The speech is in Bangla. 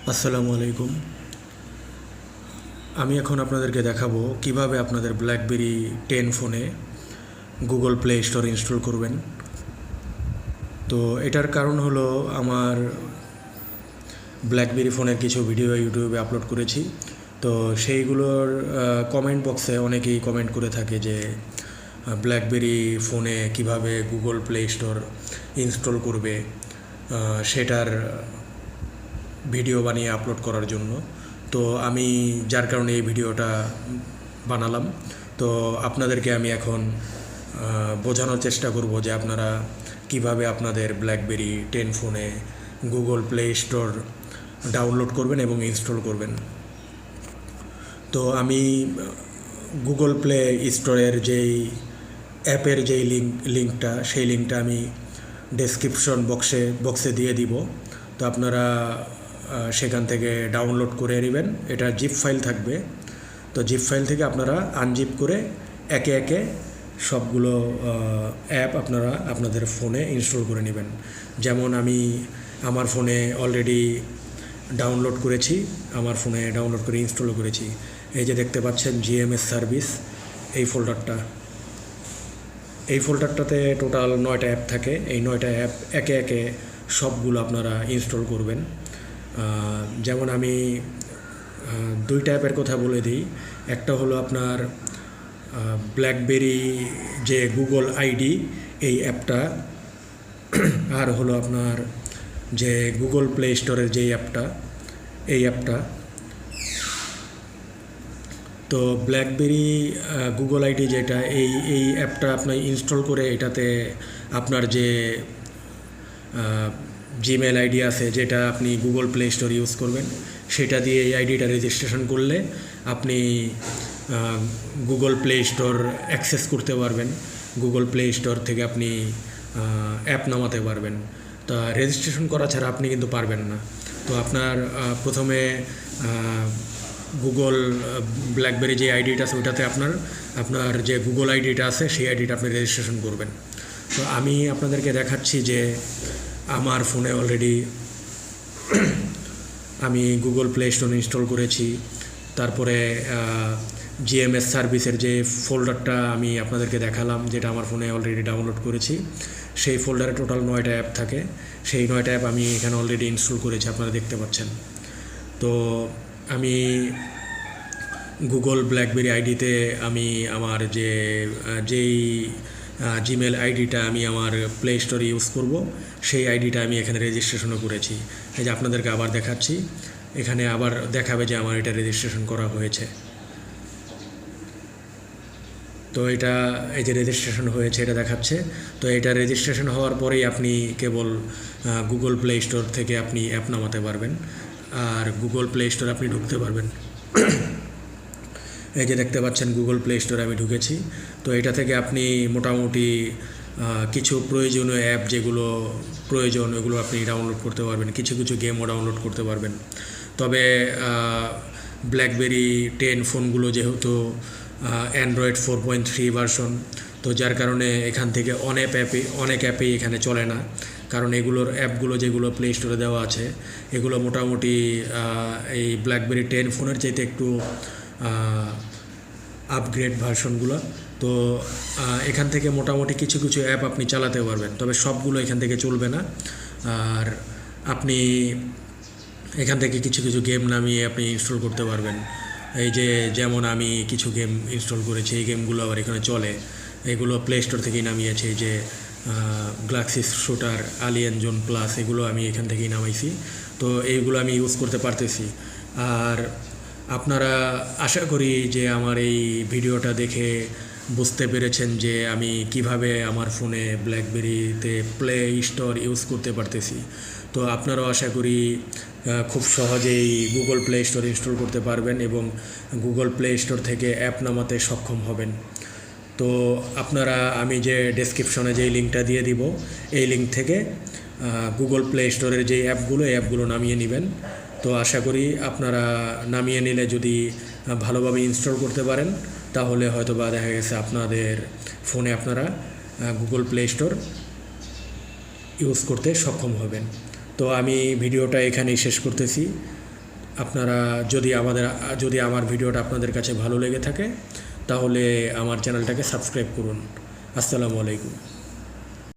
আসসালামু আলাইকুম। আমি এখন আপনাদেরকে দেখাবো কিভাবে আপনাদের ব্ল্যাকবেরি 10 ফোনে গুগল প্লে স্টোর ইনস্টল করবেন। তো এটার কারণ হলো আমার ব্ল্যাকবেরি ফোনের কিছু ভিডিও ইউটিউবে আপলোড করেছি। তো সেইগুলোর কমেন্ট বক্সে অনেকেই কমেন্ট করে থাকে যে ব্ল্যাকবেরি ফোনে কিভাবে গুগল প্লে স্টোর ইনস্টল করবে, সেটার ভিডিও বানিয়ে আপলোড করার জন্য। তো আমি যার কারণে এই ভিডিওটা বানালাম। তো আপনাদেরকে আমি এখন বোঝানোর চেষ্টা করব যে আপনারা কিভাবে আপনাদের ব্ল্যাকবেরি 10 ফোনে গুগল প্লে স্টোর ডাউনলোড করবেন এবং ইনস্টল করবেন। তো আমি গুগল প্লে স্টোরের যেই অ্যাপের যেই লিঙ্কটা সেই লিঙ্কটা আমি ডেসক্রিপশন বক্সে দিয়ে দিব। তো আপনারা সেখান থেকে ডাউনলোড করে নেবেন। এটা জিপ ফাইল থাকবে। তো জিপ ফাইল থেকে আপনারা আনজিপ করে একে একে সবগুলো অ্যাপ আপনারা আপনাদের ফোনে ইনস্টল করে নেবেন। যেমন আমি আমার ফোনে অলরেডি ডাউনলোড করেছি, আমার ফোনে ডাউনলোড করে ইনস্টলও করেছি। এই যে দেখতে পাচ্ছেন জিএমএস সার্ভিস, এই ফোল্ডারটাতে টোটাল 9টা অ্যাপ থাকে। এই 9টা অ্যাপ একে একে সবগুলো আপনারা ইনস্টল করবেন। যেমন আমি 2টা অ্যাপের কথা বলে দিই। একটা হলো আপনার ব্ল্যাকবেরি যে গুগল আইডি, এই অ্যাপটা। আর হলো আপনার যে গুগল প্লে স্টোরের যেই অ্যাপটা, এই অ্যাপটা। তো ব্ল্যাকবেরি গুগল আইডি যেটা, এই অ্যাপটা আপনি ইনস্টল করে এটাতে আপনার যে জিমেল আইডি আছে, যেটা আপনি গুগল প্লে স্টোর ইউজ করবেন, সেটা দিয়ে এই আইডিটা রেজিস্ট্রেশন করলে আপনি গুগল প্লে স্টোর অ্যাক্সেস করতে পারবেন। গুগল প্লে স্টোর থেকে আপনি অ্যাপ নামাতে পারবেন। তা রেজিস্ট্রেশন করা ছাড়া আপনি কিন্তু পারবেন না। তো আপনার প্রথমে গুগল ব্ল্যাকবেরি যে আইডিটা আছে ওইটাতে আপনার যে গুগল আইডিটা আছে সেই আইডিটা আপনি রেজিস্ট্রেশন করবেন। তো আমি আপনাদেরকে দেখাচ্ছি যে আমার ফোনে অলরেডি আমি গুগল প্লে স্টোর ইনস্টল করেছি। তারপরে জিএমএস সার্ভিসের যে ফোল্ডারটা আমি আপনাদেরকে দেখালাম, যেটা আমার ফোনে অলরেডি ডাউনলোড করেছি, সেই ফোল্ডারে টোটাল 9টা অ্যাপ থাকে। সেই 9টা অ্যাপ আমি এখানে অলরেডি ইনস্টল করেছি, আপনারা দেখতে পাচ্ছেন। তো আমি গুগল ব্ল্যাকবেরি আইডিতে আমি আমার যেই জিমেল আইডিটা আমি আমার প্লে স্টোরে ইউজ করব, সেই আইডিটা আমি এখানে রেজিস্ট্রেশনও করেছি। এই যে আপনাদেরকে আবার দেখাচ্ছি, এখানে আবার দেখাবে যে আমার এটা রেজিস্ট্রেশন করা হয়েছে। তো এটা এই যে রেজিস্ট্রেশন হয়েছে এটা দেখাচ্ছে। তো এটা রেজিস্ট্রেশন হওয়ার পরেই আপনি কেবল গুগল প্লে স্টোর থেকে আপনি অ্যাপ নামাতে পারবেন আর গুগল প্লে স্টোর আপনি ঢুকতে পারবেন। এই যে দেখতে পাচ্ছেন গুগল প্লে স্টোরে আমি ঢুকেছি। তো এটা থেকে আপনি মোটামুটি কিছু প্রয়োজনীয় অ্যাপ যেগুলো প্রয়োজন ওগুলো আপনি ডাউনলোড করতে পারবেন, কিছু কিছু গেমও ডাউনলোড করতে পারবেন। তবে ব্ল্যাকবেরি 10 ফোনগুলো যেহেতু অ্যান্ড্রয়েড 4.3 ভার্সন, তো যার কারণে এখান থেকে অনেক অ্যাপেই এখানে চলে না। কারণ এগুলোর অ্যাপগুলো যেগুলো প্লে স্টোরে দেওয়া আছে এগুলো মোটামুটি এই ব্ল্যাকবেরি 10 ফোনের চাইতে একটু আপগ্রেড ভার্সনগুলো। তো এখান থেকে মোটামুটি কিছু কিছু অ্যাপ আপনি চালাতে পারবেন, তবে সবগুলো এখান থেকে চলবে না। আর আপনি এখান থেকে কিছু কিছু গেম নামিয়ে আপনি ইনস্টল করতে পারবেন। এই যে যেমন আমি কিছু গেম ইনস্টল করেছি, এই গেমগুলো আবার এখানে চলে। এগুলো প্লে স্টোর থেকেই নামিয়েছি। এই যে গ্যালাক্সি শুটার, আলিয়েন জোন প্লাস, এগুলো আমি এখান থেকেই নামাইছি। তো এইগুলো আমি ইউজ করতে পারতেছি। আর আপনারা আশা করি যে আমার এই ভিডিওটা দেখে বুঝতে পেরেছেন যে আমি কিভাবে আমার ফোনে ব্ল্যাকবেরিতে প্লে স্টোর ইউজ করতে পারতেছি। তো আপনারাও আশা করি খুব সহজেই গুগল প্লে স্টোর ইনস্টল করতে পারবেন এবং গুগল প্লে স্টোর থেকে অ্যাপ নামাতে সক্ষম হবেন। তো আপনারা আমি যে ডেসক্রিপশনে যেই লিঙ্কটা দিয়ে দিব, এই লিঙ্ক থেকে গুগল প্লে স্টোরের যে অ্যাপগুলো নামিয়ে নেবেন। তো আশা করি আপনারা নামিয়ে নিলে যদি ভালোভাবে ইনস্টল করতে পারেন, তাহলে হয়তো বা দেখা গেছে আপনাদের ফোনে আপনারা গুগল প্লে স্টোর ইউজ করতে সক্ষম হবেন। তো আমি ভিডিওটা এখানেই শেষ করতেছি। আপনারা যদি আমার ভিডিওটা আপনাদের কাছে ভালো লেগে থাকে তাহলে আমার চ্যানেলটাকে সাবস্ক্রাইব করুন। আসসালামু আলাইকুম।